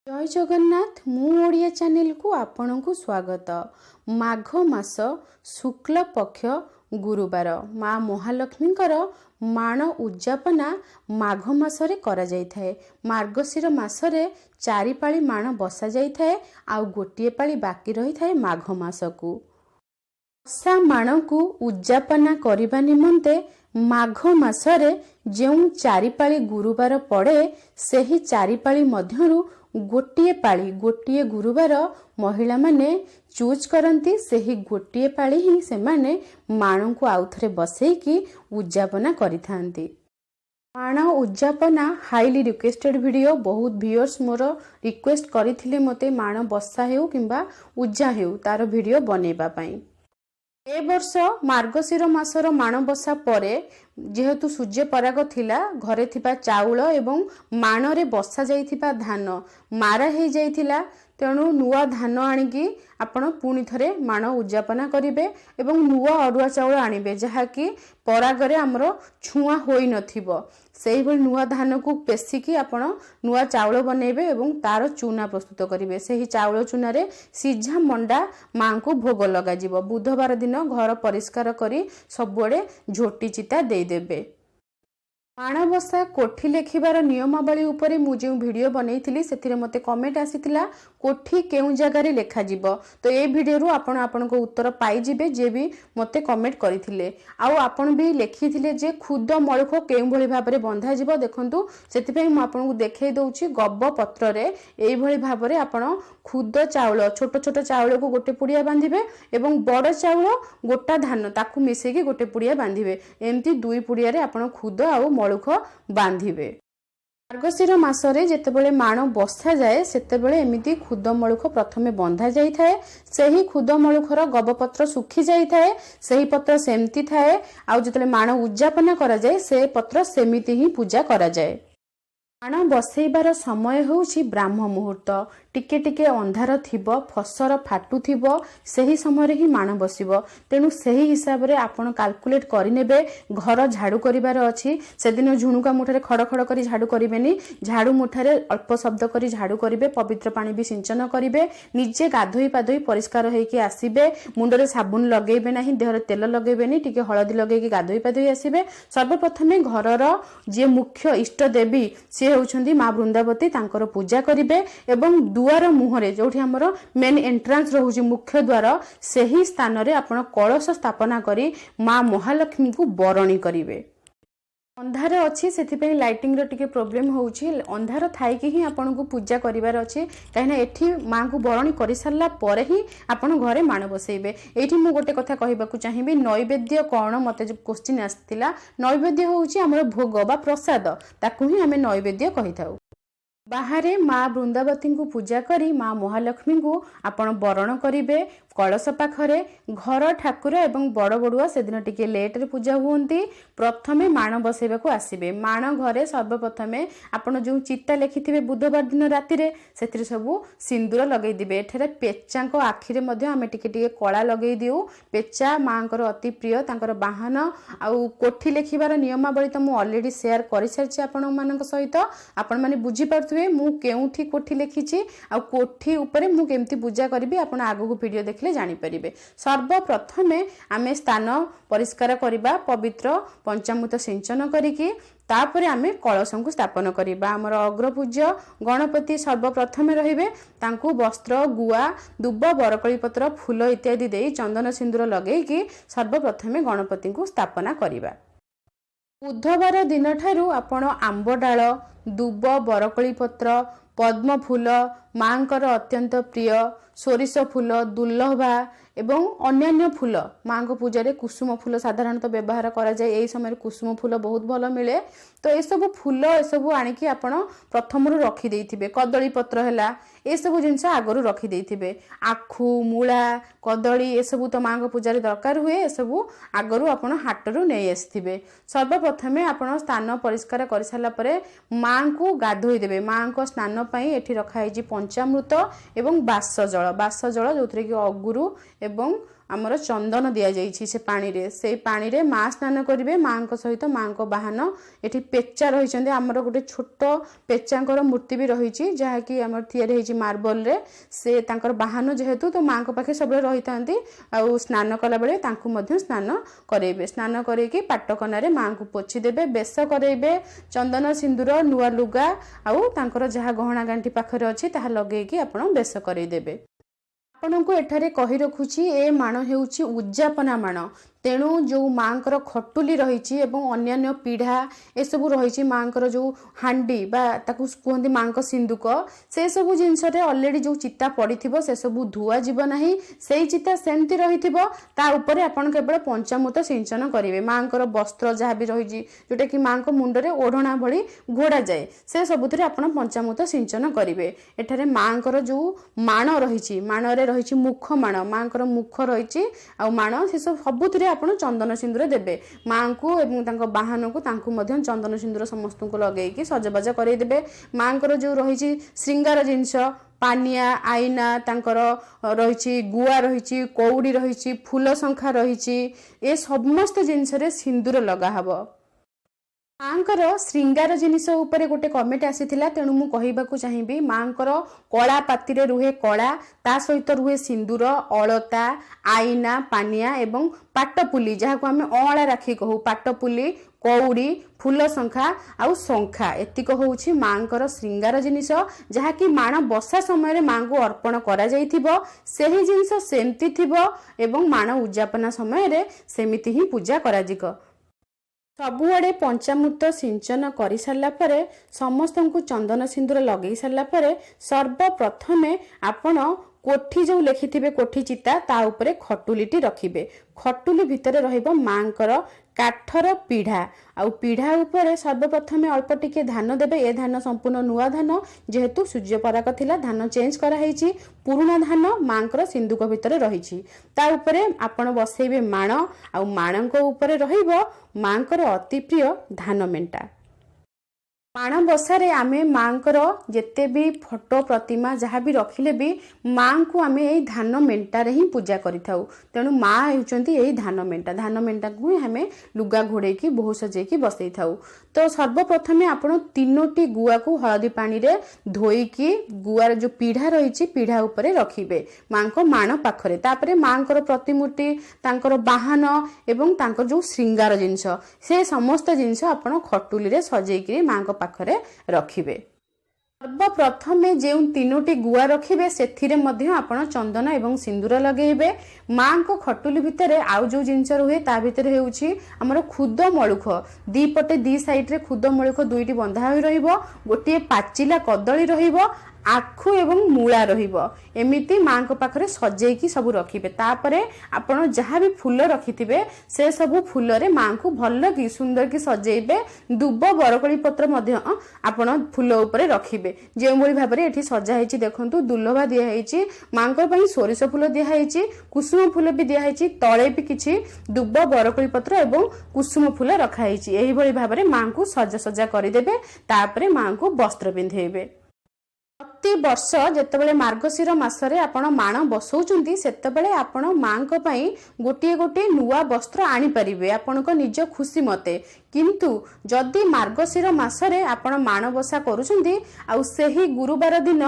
जय जगन्नाथ मु ओडिया चैनल को आपण को स्वागत। माघ मास शुक्ल पक्ष गुरुवार माँ महालक्ष्मी माण उद्यापना माघ मासरे करा जायथाए। मार्गशीर मासरे चारि पाଳି माण बसा जायथाए आ गोटिए पाଳି बाकी रही थाए माघ मासकू। बसा माण को उद्यापना करिबा निमंते माघ मासरे जेउ चारि पाଳି गुरुवार पड़े सेही चारि पाଳି मध्यरु गोटिए पाଳି गोटिए गुरुवार महिला माने चूज करती सेही गोटिए पाଳି ही से माने माण को आउथरे बसैकी उद्यापना करिथांती। माण उद्यापना हाईली रिक्वेस्टेड वीडियो। बहुत व्यूअर्स मोर रिक्वेस्ट करथिले मते माण बसा हेउ किंबा उज्जा हेउ तार वीडियो बनेबा पई। ए वर्ष मार्गशीर मासर माणबसा परे जेहेतु सूर्य पराग थिला घरे थिबा चाउल एवं माणरे बसा जाइथिबा धान मारा हे जाइथिला, तेणु नुआ धान आनिकी आपण पुणी थरे माण उद्यापना करिवे एवं नुआ अरुआ चाउल आनिबे जहाँकि परागरे आमर छुआ होई नथिबो। सेही भली नुआ धान को पेसिकी आपण नुआ चाउल बनेबे एवं तार चूना प्रस्तुत करिवे। सेही चाउल चूना रे सिझा मंडा मां को भोग लगा जिवो। बुधवार दिन घर परिष्कार करी सबुआडे झोटी चिता दे देबे। माणबसा कोठी लेखिबार नियमावली उपरे मु जे वीडियो बनैथिली सेथिरे मते कमेंट आसीतिला कोठी केउ जगह रे लेखा जिवो। तो ए वीडियो रु आपण आपन को उत्तर पाई जिवे जे भी मते कमेंट करिथिले। आउ आपण भी लेखिथिले जे खुद मळख केउ भली भाबरे बंधा जिवो। देखंतु सेति पई मु आपन को देखै दउची गब्ब पत्र रे एई भली भाबरे आपण खुद चाउल छोट छोट चाउल को गोटे पुड़िया बांधिबे एवं बड़ चाउल गोटा धान ताकू मिसेकी गोटे पुड़िया बांधिबे। एमती दुई पुड़िया रे आपण खुद आउ मळख बांधिबे। मार्गशीर मासरे जेतेबेले माण बसा जाए सेतेबेले एमिति खुद मळुख प्रथमे बंधा जाई थाए। सेही खुद मळुखर गबपत्र सुखी जाई थाए, सेही पत्र सेमती थाए। आउ जेतेबेले माण उद्यापना करा जाए से पत्र सेमिति ही पूजा करा जाए। माण बसैबार समय होउछि ब्राह्म मुहूर्त। टिके टिके अंधार थिबो, फसर फाटु थिबो, सेही समय ही माण बसिबो। तेणु सेही हिसाब रे आपण कैलकुलेट करि नेबे। घर झाड़ू करिबार अछि सेदिन झुणुका मुठारे खड़ खड़ करी झाड़ू करिबेनी। झाड़ू मुठारे अल्प शब्द करी झाड़ू करिबे, पवित्र पानी भी सिंचन करिबे, निजे गाधोई पाधोई परिष्कार होइकी आसीबे। मुंडरे साबुन लगेबे नाही, देहरे तेल लगेबेनी, टिके हळदी लगेकी गाधोई पाधोई आसीबे। सर्वप्रथमे घरर जे मुख्य इष्ट देवी से होउछंदी मां वृंदावती, तांकर पूजा करिबे एवं दुआर मुहरे जोठी हमर मेन एंट्रांस रहउछि मुख्य द्वार सेही स्थान रे आपण कलश स्थापना करी मां महालक्ष्मी को बरणी करिवे। अंधार अच्छी से लाइटिंग रो टिके प्रोब्लेम होउछि। अंधार थाइकी ही आपन को पूजा करिवार अछि, काहेना एठी मां को बरणी करि सारला परे ही आपन घरे माण बसैबे। एठी मु गोटे कथा कहिबाकू चाहिबी, नैवेद्य कोन मते जो क्वेश्चन आस्तिला, नैवेद्य होउछि हमर भोग बा प्रसाद, ताकू ही हमें नैवेद्य कहिथाउ। बाहरे माँ वृंदावती को पूजा करी माँ महालक्ष्मी को आपण बरण करिवे। कलश पाखरे घर ठाकुर एवं बड़ बड़ुआ से दिन टिके लेट रे पूजा हुंती। प्रथमे माण बसैबा को आसीबे। माण घरे सर्वप्रथमे आपण जो चिट्टा लेखिथिबे बुधवार दिन राति रे सेथिरे सबु सिंदूर लगै दिबे। एठरे पेचांक आखिरे मध्ये आमे टिके टिके कळा लगै दिउ। पेचा मांकर अति प्रिय, तांकर बाहन। आउ कोठी लेखिबार नियमावली तो मु ऑलरेडी शेयर करि सारछि आपण मानक सहित। आपण माने बुझी पारथुबे मु केउठी कोठी लेखिछि आ कोठी ऊपरे मु केमती पूजा करबी आपण आगु वीडियो देखले जानि परिबे। सर्वप्रथमे आमे स्थान परिष्कार करिबा, पवित्र पंचामृत सिंचन करिकी तापरे आमे कलश को स्थापन करिबा। हमर अग्रपूज्य गणपति सर्वप्रथमे रहिबे। तांकू वस्त्र गुआ दुब बरकली पत्र फूल इत्यादि देई चंदन सिंदूर लगेकी सर्वप्रथमे गणपति को स्थापना करिबा। बुधवार दिन ठारू आपण आंब डाल दुब बरकली पत्र पद्म फूल मांकर अत्यंत प्रिय सोरिष फूल दुर्लभा एवं अन्यान्य फूल माँ को पूजा रे कुसुम फूल साधारणतः व्यवहार करा जाए। एई समय कुसुम फूल बहुत भल मिले। तो ये सब फूल ये सब आनिकी आपण प्रथम रखी देइथिबे। कदली पत्र हैला ए सब जिनस आगरु रखी देइथिबे। आखु मूला कदली ए सब तो माँ को पूजा रे दरकार हुए। ए सब आगरु आपण हाटरू नै आस्थिबे। सर्वप्रथमे आपण स्थान परिष्कार कर साला परे माँ को गाधोई देबे। माँ को स्नान पई एठी रखा है जी पंचामृत एवं बास जल जो कि अगुरु एवं आमर चंदन दि जाइए से पानी रे से पानी रे माँ स्नान करेंगे माँ सहित माँ बाहन ये पेचा रही आमर गोटे छोट पेचांकर मूर्ति भी रही जहाँकि आम या मार्बल रे से तांकर बाहन जेहेतु तो माँ पाखे सब रही था स्नान कला बेले स्नान करेंगे स्नान करके पाटकना माँ को पोछीदेवे बेश करेंगे चंदन सिंदूर नुआ लुगा आउ तांकर जहाँ गहना गांठी पाखरे अच्छी ताहा लगेगी आपण बेश करदेवे। आपण को एठारे कही रखुची ए माण हेउची उद्यापना माण तेणु जो माँकर खटुली रही अन्य पीढ़ा ए सब रही माँकर जो हांडी बा ताकू कहते माँ सिंदूक से सब जिनस अलरेडी जो चिता पड़ी से सब धुआ जीव ना से चिता सेमती रही ताऊपर आपन केवल पंचामृत सिंचन करेंगे माँकर वस्त्र जहाँ भी रही जोटा कि माँ मुंडरे ओढ़ना भली घोड़ा जाए से सबुथ आपन पंचामृत सिंचन करेंगे। एठारे माँकर जो माण रही माणरे रही मुख माण माँकर मुख रही माण से सबुथ आपण चंदन सिंदूर देवे माँ को एवं बाहन को चंदन सिंदूर समस्त को लगे सजबाज करदेवे। माँकर जो रही श्रृंगार जिनस पानिया आईना तांकर रही गुआ रही कौड़ी रही फूल शंखा रही ए समस्त जिनस सिंदूर लगा हब। माँकर श्रृंगार जिनिस उपरे गोटे कमेंट आसीथिला तेणु मु कहिबाकू चाहिबी माँकर कला पाती रुहे कला ता सहित रुहे सिंदूर अलता आईना पानिया एवं पाटपुली जहाँ को आम अँला राखी कहू पाटपुली कौड़ी फूल शंखा आउ शंखा एतिक होउछि माँकर श्रृंगार जिनिस जहाँकि माण बसा समय माँ को अर्पण करा जाइथिबो सेही जिनिस सेमती थिबो एवं माण उद्यापना समय सेमिति ही पूजा कराजिक। सबुआड़े पंचामृत सिंचन कर सारा पर समस्त को चंदन सिंदूर लगे सारा पर सर्वप्रथमे आपण कोठी जो लिखिथिबे कोठी चिता ता उपरे खटुलीटी रखिबे खटुली भितर रहिबो माँकर काठर पीढ़ा आउ पीढ़ा उपरे सर्वप्रथमे अल्प टिके धान देबे ए धान संपूर्ण नुआ धान जेहेतु सूर्य पराग थिला धान चेंज करा हेछि पुराना धान माँकर सिंदूक भितर रहिछि ता उपरे आपण बसेबे माण आउ माणको उपरे रहिबो माँकर अति प्रिय धान मेंटा। माण बसारे आमे माँकर जेते भी फोटो प्रतिमा जहाँ भी रखिले भी माँ को आमे यही धान मेंटारे ही पूजा करिथाउ तेणु माँ होउचंती यही धान मेंटा को ही आमे लुगा घोड़ेकी बहु सजेकी बसई थाउ। तो सर्वप्रथमे आपण तीनोटी गुआ को हळदी पानी रे धोईकी गुआर जो पीढ़ा रही पीढ़ा उपरे रखिबे माँ को माण पाखरे तापरे माँकर प्रतिमूर्ति तांकर बाहन एवं तांकर जो श्रृंगार जिनिस से समस्त जिनिस आपण खटुली रे सजेकी माँ को पाखरे रखिबे। सर्वप्रथमे जो तीनोटी गुआ रखिबे सेथिरे मध्य आपण चंदन एवं सिंदूर लगेबे माँ को खटुली भितर आउ जो जिनस रुहे ता भितर हेउछि हमर खुद मळुख दी पटे दी साइड रे खुद मळुख दुईटी बंधा होई रहिबो गोटे पाचिला कदली रहिबो आखु एवं मूला रहिबो एमिति माँ को पाखरे सजेकी सब रखिबे तापरे आपण जहाँ भी फूल रखिथिबे से सब फूल रे माँ को भल की सुंदर की सजेइबे दुब बरकोली पत्र मध्य आपण फूल उपरे रखिबे जे भली भाबरे एठी सजा हेछि देखंतु दुल्लभा दिया हेछि माँ को पई सोरिष फूल दिया हेछि कुसुम फूल भी दिया हेछि तळे भी किछि दुब बरकोली पत्र एवं कुसुम फूल रखा हेछि एही भली भाबरे माँ को सजा सजा करि देबे तापरे माँ को वस्त्र पिंधेइबे। प्रति वर्ष जेतेबेले मार्गशीर मासरे आपण माण बसौचंती सेतेबेले आपण माँ को पई गोटे गोटे नुआ वस्त्र आनी परिबे आपनको निज खुशी मते किंतु जदि मार्गशीर मासरे आपण माण बसा करूचंती आ सेही गुरुवार दिन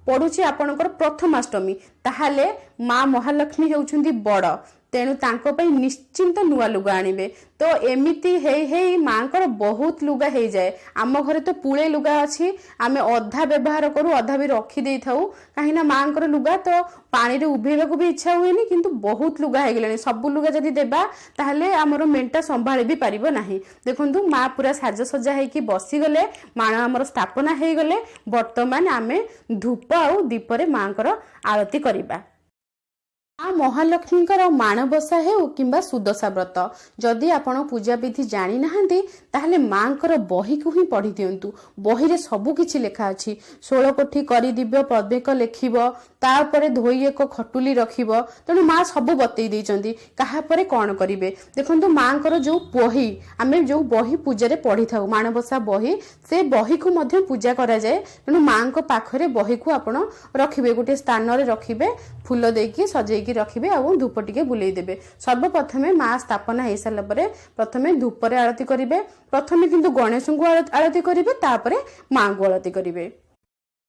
पड़ुची आपणकर प्रथमाष्टमी ताहाले माँ महालक्ष्मी हेउचंती बड़ तेणु तांको पई निश्चिंत नुआ लुगा आनिबे। तो एमिति हेई हेई माँकर बहुत लुगा हो जाए आम घरे तो पुळे लुगा अच्छी आमे अधा व्यवहार करू अधा भी रखी दे थाउ कहीं माँकर लुगा तो पानी रे उभेबाकू भी इच्छा हुएनी किंतु बहुत लुगा हो गलानी सब लुगा जदि देबा ताहले आमर मेंटा संभाଳି भी पारिबो नाही। देखंतु माँ पूरा साज सज्जा हेकी बसी गले माण आमर स्थापना हेई गले वर्तमान आमे धूप आउ दीपरे माँकर आरती करिबा। माँ महालक्ष्मीकर माणबसा हेउ किंबा सुदशा व्रत जदि आपण पूजा विधि जानी नाहंती ताहले माँकर बही को ही पढ़ी दियंतु बही रे सब किछि लेखा अछि 16 कोठी करी दिव्य पद्मेक लेखिबो तापरे धोई एक खटुली रखिबो तेणु माँ सब बतई देइचंती काहा परे कोन करिवे। देखंतु माँकर जो बही आमे जो बही पूजा रे पढ़ी थाउ माणबसा बही से बही को मध्य पूजा करा जाए तेणु माँ को पाखरे बही को आपण रखिबे गोटे स्थान रे रखिबे फूल देकी सजेकी ଘୋड़ेकी रखिबे और धूप टिके बुलेई देबे। सर्वप्रथमे माँ स्थापना हो सारा पर प्रथमे धूपरे आरती करेंगे। प्रथमे किंतु गणेश को आरती करेंगे, तापरे माँ को आरती करेंगे।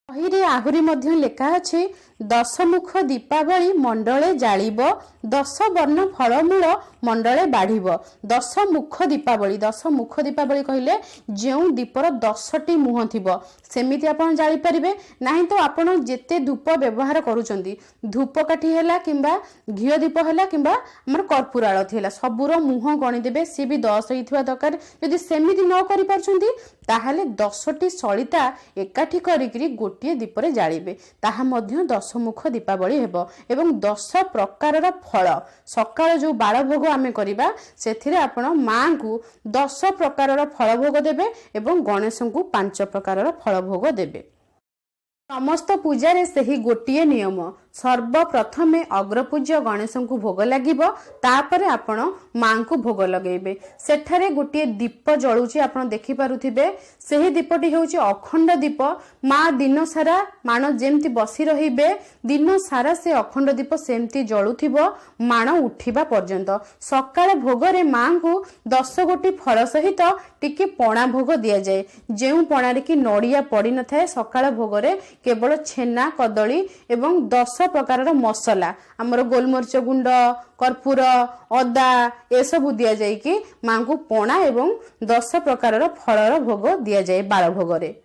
बही आहुरी मध्य लेखा अछि, 10 मुख दीपावली मंडले जालिब, 10 वर्ण फलमूल मंडले बाढ़िब। 10 मुख दीपावली, 10 मुख दीपावली कहले जो दीपर 10टी मुह थिबो सेमिति आपण जाली परिबे नाही। तो आपण जेते धूप व्यवहार करूचंती, धूप काठी हैला किंबा घियो दीप हैला किंबा हमर कर्पूर आळती हैला, सबुर मुह गणी देबे। सी भी 10 हिथवा दरकार। यदि सेमिति न करि परछंती ताहाले 10टी सलिता एकाठी करिकरी गोटिए दीपरे जालिबे, ताहा मध्य 10 मुख दीपावली हेबो। एवं 10 प्रकारर फल सकाळ जो बाळ भोग आमे करिबा सेथिरे आपण मां को 10 प्रकारर फल भोग देबे एवं गणेश को 5 प्रकारर फल भोग देबे। समस्त पूजारे सही गोटिए नियम, सर्वप्रथमे अग्रपूज्य गणेश को भोग लागिबो, तापरे आपण मां को भोग लगेबे। सेठारे गोटिए दीप जळुची आपण देखि पारुथिबे। सही दीपटी हेउची अखंड दीप। मां दिन सारा माण जेमती बसी रहिबे, दिन सारा से अखंड दीप सेमती जळुथिबो माण उठिबा पर्यंत। सकाळे भोगरे मां को 10 गोटी फल सहित टिके पणा भोग दिया जाए। जेउ पणारे कि नड़िया पड़ी न थाए, सकाळ भोगरे केवल छेना कदली एवं 10 प्रकार मसला आमर गोलमरीच गुंड कर्पूर अदा ए सब दिया जाए कि मां को पणा एवं 10 प्रकार फलर भोग दिया जाए बाळ भोगरे।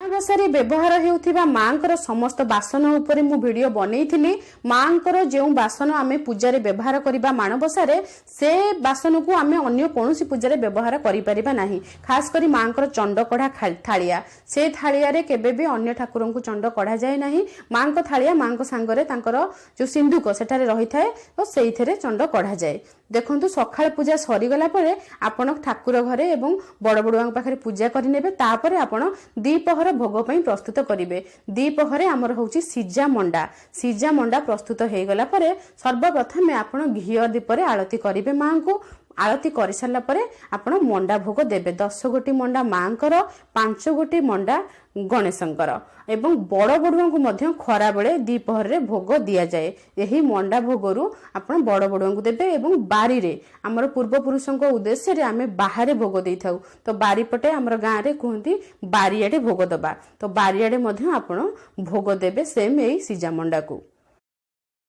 माणबसारे व्यवहार हेउथिबा मांकर समस्त बासन उपरे मु वीडियो बनैथिली। मांकर जो बासन आमे पूजारे व्यवहार करिबा माणबसारे से बासन को आमे अन्य कोनोसी पूजारे व्यवहार करि परिबा नाही। खास करी मांकर चंड कढ़ा थालिया, से थालिया रे केबे भी अन्य ठाकुर को चंड कढ़ा जाए नाही। मांक थालिया मांक सांगरे तांकर जो सिंधुक सेठारे रही थाए तो सेइथेरे चंड कढ़ा जाए। देखंतु सकाळ पूजा सरी गला परे आपण ठाकुर घरे एवं बड़ बड़ुआ पाखरे पूजा करि नेबे, तापरे आपण दीपहर भोग पई प्रस्तुत करिवे। दीपहरे हमर होउची सिजा मंडा। सिजा मंडा प्रस्तुत हे गला परे सर्वप्रथमे आपण घियो दीपरे आरती करिवे। मां को आरती कर सारा पर आपण मंडा भोग देबे। 10 गोटी मंडा मांकर, 5 गोटी मंडा गणेशंकर एवं बड़ बड़ुआ को मध्य खरा बेले दीपहर रे भोग दिया जाए। यही मंडा भोगरु आपण बड़ बड़ुआ को देबे एवं बारी रे हमर पूर्व पुरुषों उद्देश्य रे आमे बाहरे भोग देई थाउ। तो बारी पटे हमर गां रे कहंती बारियाडे भोग दबा, तो बारियाडे मध्य आपण भोग देबे सेम एई सिजा मंडा को।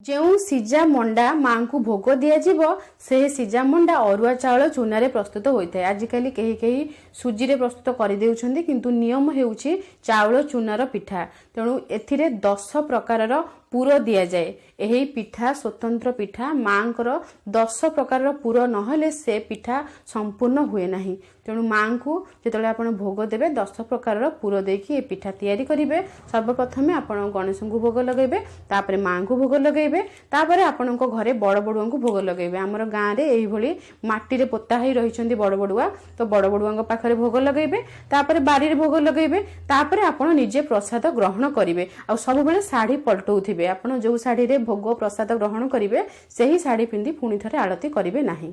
जो सिजा मंडा मां को भोग दिया जीवो से सिजा मंडा अरुआ चाउल चूना रे प्रस्तुत होइथाय। आजिकली केही केही सुजी रे प्रस्तुत करि देउछन्ती, किंतु नियम हेउची चाउल चूनार पिठा। तेणु एथिरे 10 प्रकारर पुर दिया जाए। यही पिठा स्वतंत्र पिठा, मांकर 10 प्रकार पुर नहले से पिठा संपूर्ण हुए नहीं। तेणु मां को जेतले आपण भोग देबे 10 प्रकार पुर देकी ए पिठा तैयारी करिवे। सर्वप्रथमे आपण गणेश को भोग लगेबे, तापरे मां को भोग लगेबे, तापरे आपण को घरे बड़ बड़ुआ को भोग लगेबे। हमर गां रे एही भली माटी रे पोता हेई रहिचंदी बड़ बड़ुआ, तो बड़ बड़ुआ पाखरे भोग लगेबे, तापरे बारी रे भोग लगेबे, तापरे आपण निजे प्रसाद ग्रहण करिवे। आ सब बेले साड़ी पलटौथिबे। आपण जो साड़ी रे भोग प्रसाद ग्रहण करिवे सेही साड़ी पिंदी पुणी थरे आरती करिवे नाही।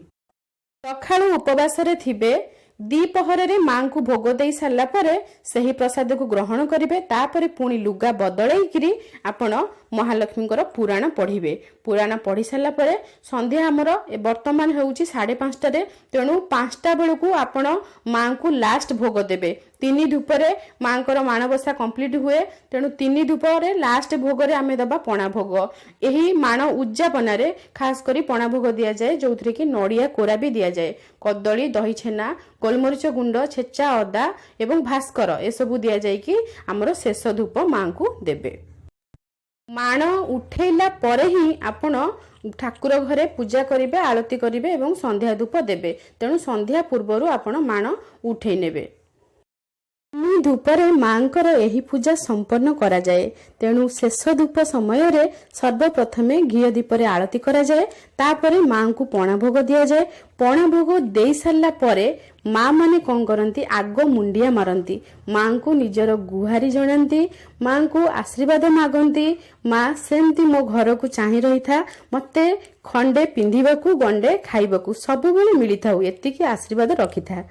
सखाळु उपवास रे थिबे, दीपहर रे मां को भोग देई सारला परे सही प्रसाद को ग्रहण करिवे। तापरे पुणी लुगा बदलई किरी आपण महालक्ष्मीकर पुराण पढ़िबे। पुराण पढ़ी सारला परे संध्या हमर वर्तमान होउची 5:30 रे। तेणु 5टा बेलू आपण मां को लास्ट भोग देबे। 3 धूपरे मांकर माणबसा कंप्लीट हुए। तेणु 3 धूपरे लास्ट भोग रे आमे दबा पणा भोग। एही माण उद्यापन रे खास करी पणा भोग दिया जाए, जोथरे कि नड़िया कोरा भी दिया जाए। कदली दही छेना गोलमरीच गुंड छेचा अदा एवं भास्कर ए सब दिया जाए कि हमर शेष धूप मां को देबे। माण उठेला परे ही आपण ठाकुर घरे पूजा करिवे, आरती करिवे एवं संध्या धूप देबे। तेणु संध्या पूर्वरु आपण माण उठेई नेबे। धूपरे मांकर एही पूजा संपन्न करा जाए। तेणु शेष धूप समय रे सर्वप्रथमे घियो दीपरे आरती करा जाए, तापरे मां को पणा भोग दिया जाए। पणा भोग देई सारला परे मां माने कोन करंती, आगो मुंडिया मारंती, मां को निजर गुहारी जणांती, मां को आशीर्वाद मागंती। मां सेमती मो घर को चाहि रही था, मते खंडे पिंधिबाकू गंडे खाइबाकू सब बेले मिली थाउ, एतिकी आशीर्वाद रखी था।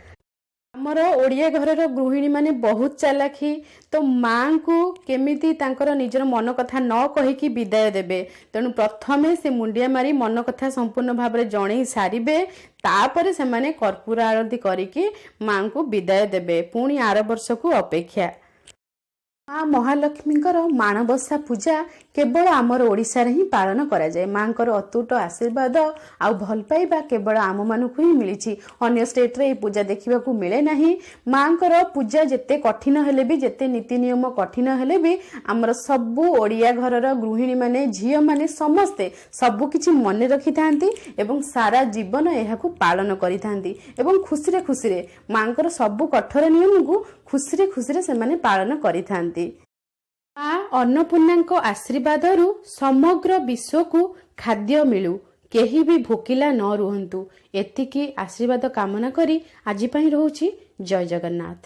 ଆମର ଓଡ଼ିଆ ଘରର ଗୃହିଣୀ ମାନେ ବହୁତ ଚାଲାଖି। ତ ମାଙ୍କୁ କେମିତି ତାଙ୍କର ନିଜର ମନ କଥା ନ କହିକି ବିଦାୟ ଦେବେ, ତେଣୁ ପ୍ରଥମେ ସେ ମୁଣ୍ଡିଆ ମାରି ମନ କଥା ସମ୍ପୂର୍ଣ୍ଣ ଭାବରେ ଜଣେଇ ସାରିବେ, ତାପରେ ସେମାନେ କର୍ପୂର ଆଳତି କରିକି ମାଙ୍କୁ ବିଦାୟ ଦେବେ। ପୁଣି ଆର ବର୍ଷକୁ ଅପେକ୍ଷା। ମା ମହାଲକ୍ଷ୍ମୀଙ୍କର ମାଣବସା ପୂଜା କେବଳ ଆମର ଓଡ଼ିଶାରେ ହିଁ ପାଳନ କରାଯାଏ। ମାଙ୍କର ଅତୁଟ ଆଶୀର୍ବାଦ ଆଉ ଭଲ ପାଇବା କେବଳ ଆମମାନଙ୍କୁ ହିଁ ମିଳିଛି। ଅନ୍ୟ ଷ୍ଟେଟ୍ରେ ଏହି ପୂଜା ଦେଖିବାକୁ ମିଳେ ନାହିଁ। ମାଙ୍କର ପୂଜା ଯେତେ କଠିନ ହେଲେ ବି, ଯେତେ ନୀତି ନିୟମ କଠିନ ହେଲେ ବି, ଆମର ସବୁ ଓଡ଼ିଆ ଘରର ଗୃହିଣୀମାନେ, ଝିଅମାନେ ସମସ୍ତେ ସବୁକିଛି ମନେ ରଖିଥାନ୍ତି ଏବଂ ସାରା ଜୀବନ ଏହାକୁ ପାଳନ କରିଥାନ୍ତି ଏବଂ ଖୁସିରେ ଖୁସିରେ ମାଙ୍କର ସବୁ କଠୋର ନିୟମକୁ ଖୁସିରେ ଖୁସିରେ ସେମାନେ ପାଳନ କରିଥାନ୍ତି। ମା ଅନ୍ନପୂର୍ଣ୍ଣାଙ୍କ ଆଶୀର୍ବାଦରୁ ସମଗ୍ର ବିଶ୍ୱକୁ ଖାଦ୍ୟ ମିଳୁ, କେହି ବି ଭୋକିଲା ନ ରୁହନ୍ତୁ, ଏତିକି ଆଶୀର୍ବାଦ କାମନା କରି ଆଜି ପାଇଁ ରହୁଛି। ଜୟ ଜଗନ୍ନାଥ।